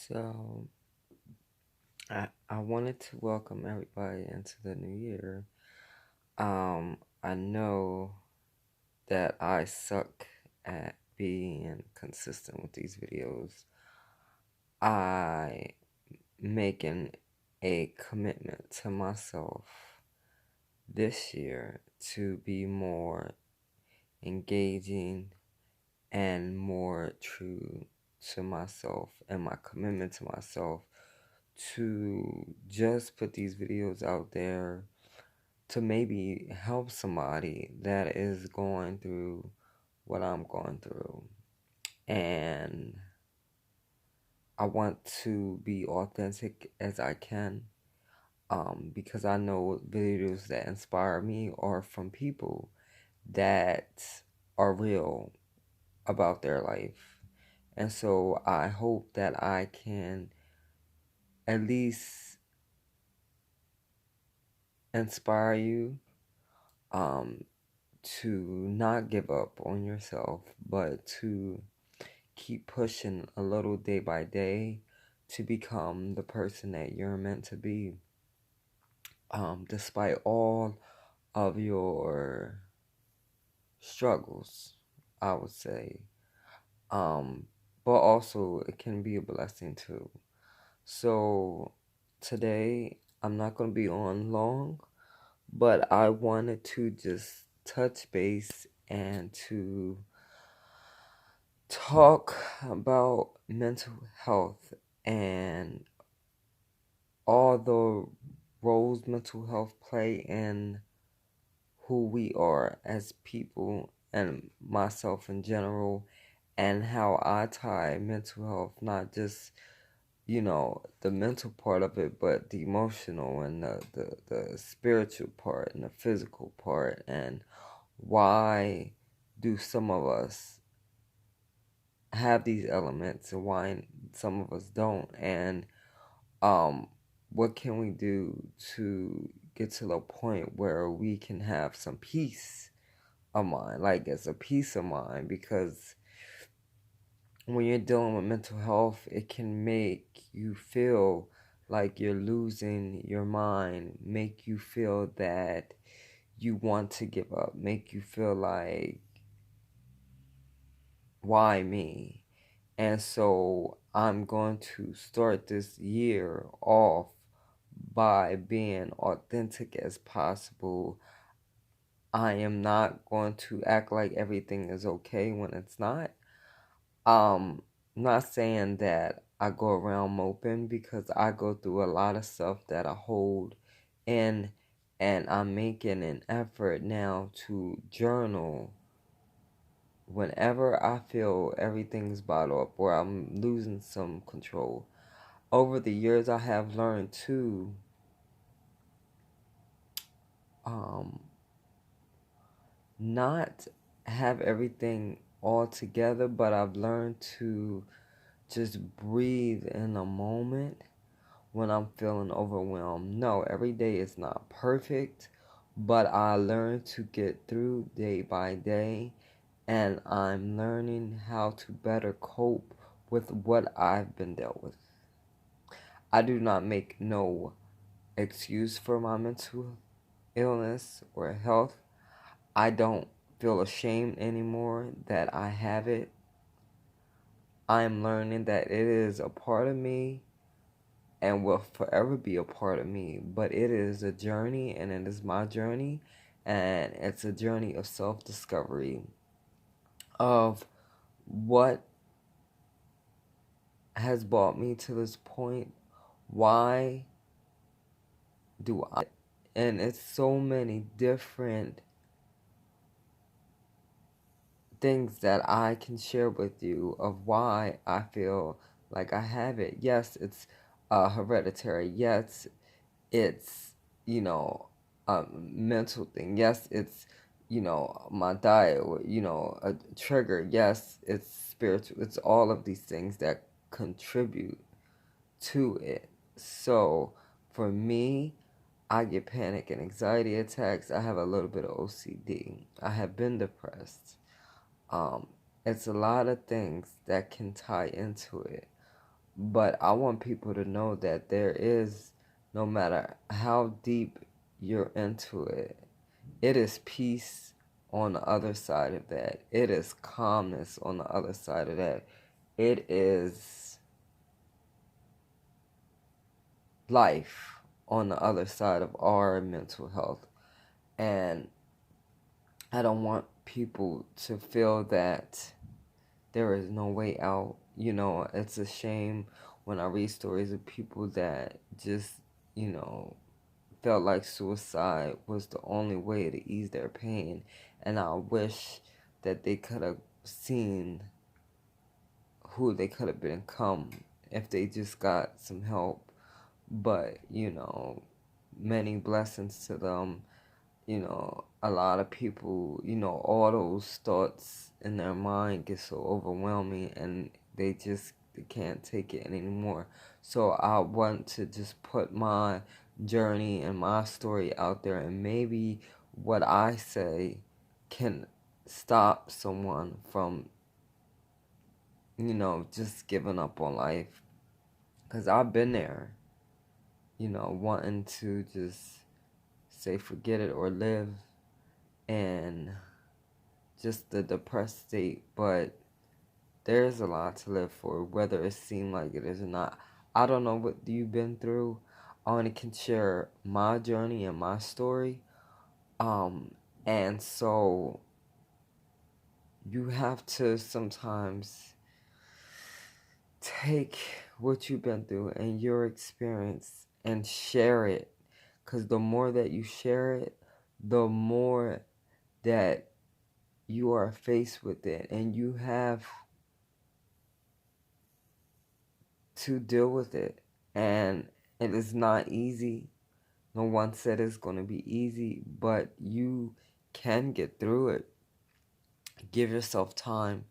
So, I wanted to welcome everybody into the new year. I know that I suck at being consistent with these videos. I making a commitment to myself this year to be more engaging and more true to myself and my commitment to myself to just put these videos out there to maybe help somebody that is going through what I'm going through. And I want to be authentic as I can, because I know videos that inspire me are from people that are real about their life. And so I hope that I can at least inspire you, um, to not give up on yourself, but to keep pushing a little day by day to become the person that you're meant to be, despite all of your struggles, I would say. Um, but also, it can be a blessing too. So, today, I'm not going to be on long, but I wanted to just touch base and to talk about mental health and all the roles mental health play in who we are as people and myself in general, and how I tie mental health, not just, the mental part of it, but the emotional and the spiritual part and the physical part, and why do some of us have these elements and why some of us don't, and um what can we do to get to the point where we can have some peace of mind, like it's a peace of mind, because when you're dealing with mental health, it can make you feel like you're losing your mind, make you feel that you want to give up, make you feel like, why me? And so I'm going to start this year off by being authentic as possible. I am not going to act like everything is okay when it's not. Not saying that I go around moping, because I go through a lot of stuff that I hold in, and I'm making an effort now to journal whenever I feel everything's bottled up or I'm losing some control. Over the years, I have learned to um, not have everything all together, but I've learned to just breathe in a moment when I'm feeling overwhelmed. No, every day is not perfect, but I learn to get through day by day, and I'm learning how to better cope with what I've been dealt with. I do not make no excuse for my mental illness or health. I don't feel ashamed anymore that I have it. I am learning that it is a part of me and will forever be a part of me. But it is a journey, and it is my journey, and it's a journey of self-discovery of what has brought me to this point. Why do I? And it's so many different things that I can share with you of why I feel like I have it. Yes, it's hereditary. Yes, it's, a mental thing. Yes, it's, my diet, or, a trigger. Yes, it's spiritual. It's all of these things that contribute to it. So for me, I get panic and anxiety attacks. I have a little bit of OCD. I have been depressed. Um, it's a lot of things that can tie into it. But I want people to know that there is, no matter how deep you're into it, it is peace on the other side of that. It is calmness on the other side of that. It is life on the other side of our mental health. And I don't want people to feel that there is no way out. You know, it's a shame when I read stories of people that just, you know, felt like suicide was the only way to ease their pain. And I wish that they could have seen who they could have become if they just got some help. But, you know, many blessings to them. You know, a lot of people, you know, all those thoughts in their mind get so overwhelming and they can't take it anymore. So I want to just put my journey and my story out there, and maybe what I say can stop someone from, you know, just giving up on life. Because I've been there, you know, wanting to just say forget it or live, and just the depressed state, but there's a lot to live for, whether it seems like it is or not. I don't know what you've been through. I only can share my journey and my story. Um, and so you have to sometimes take what you've been through and your experience and share it. Because the more that you share it, the more that you are faced with it, and you have to deal with it. And it is not easy. No one said it's going to be easy, but you can get through it. Give yourself time.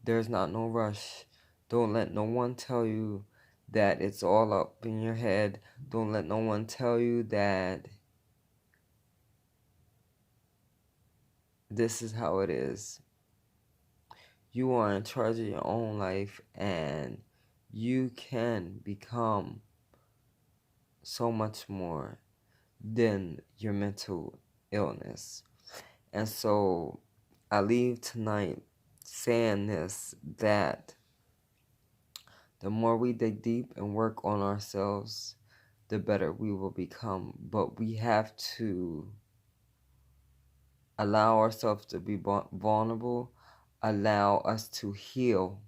There's not no rush. Don't let no one tell you that it's all up in your head. Don't let no one tell you that this is how it is. You are in charge of your own life, and you can become so much more than your mental illness. And so I leave tonight saying this, that the more we dig deep and work on ourselves, the better we will become. But we have to allow ourselves to be vulnerable, allow us to heal,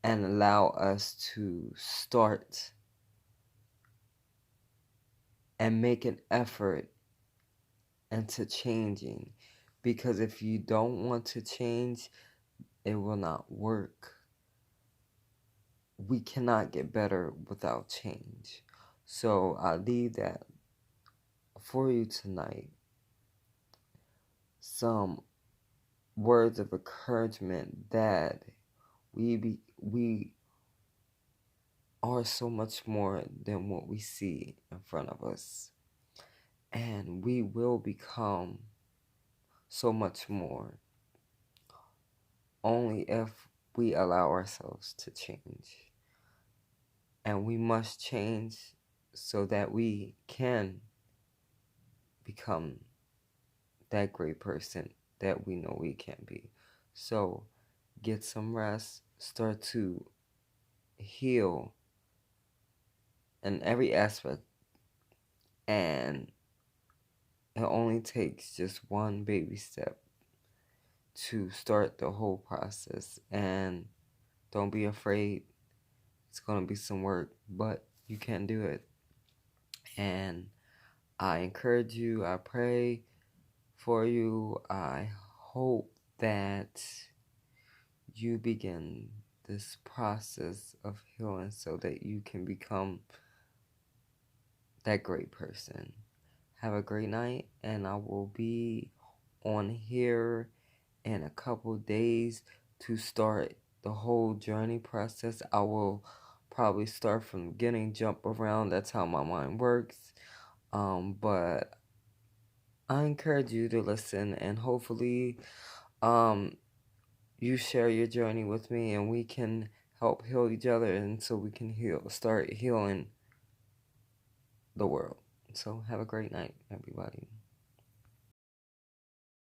and allow us to start and make an effort into changing. Because if you don't want to change, it will not work. We cannot get better without change. So I leave that for you tonight. Some words of encouragement that we are so much more than what we see in front of us. And we will become so much more only if we allow ourselves to change. And we must change so that we can become that great person that we know we can be. So get some rest, start to heal in every aspect, and it only takes just one baby step to start the whole process. And don't be afraid. It's going to be some work, but you can do it. And I encourage you, I pray for you. I hope that you begin this process of healing so that you can become that great person. Have a great night, and I will be on here in a couple days to start the whole journey process. I will probably start from the beginning, jump around. That's how my mind works. But I encourage you to listen, and hopefully, you share your journey with me, and we can help heal each other, and so we can start healing the world. So have a great night, everybody.